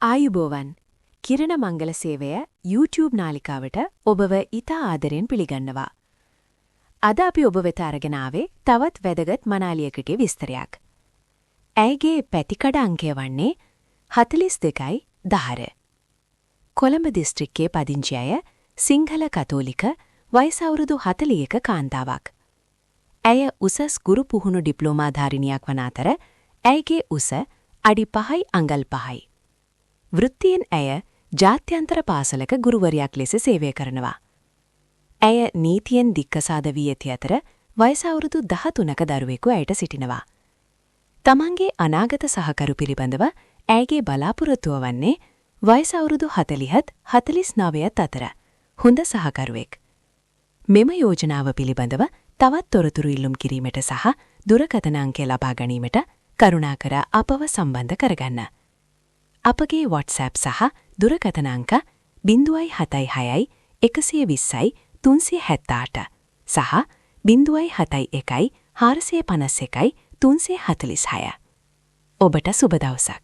ආයුබෝවන් කිරණ මංගල සේවය YouTube නාලිකාවට ඔබව ඉතා ආදරෙන් පිළිගන්නවා. අද අපි ඔබ වෙත අරගෙන ආවේ තවත් වැදගත් මනාලියකගේ විස්තරයක්. ඇයගේ පැතිකඩ අංකය වන්නේ 42.10. කොළඹ දිස්ත්‍රික්කයේ පදිංචි අය සිංහල කතෝලික වයස අවුරුදු 40ක කාන්තාවක්. ඇය උසස් ගුරු පුහුණු ඩිප්ලෝමාධාරිනියක් වන අතර ඇයගේ උස අඩි 5 අඟල් 5යි. වෘත්තියෙන් ඇය ජාත්‍යන්තර පාසලක ගුරුවරයක් ලෙස සේවය කරනවා. ඇය නීතියෙන් දික්කසාද වී ඇති අතර වයස අවුරුදු 13ක දරුවෙකු ඇයට සිටිනවා. තමන්ගේ අනාගත සහකරු පිළිබඳව ඇයගේ බලාපොරොත්තුව වන්නේ වයස අවුරුදු 40ත් 49ත් අතර හොඳ සහකරුවෙක්. මෙම යෝජනාව පිළිබඳව තවත් තොරතුරු ඉල්ලුම් කිරීමට සහ දුරකථන අංකය ලබා ගැනීමට කරුණාකර අපව සම්බන්ධ කරගන්න. අපගේ WhatsApp සහ දුරකථන අංක 076 120 378 සහ 071 451 346. ඔබට සුබ දවසක්.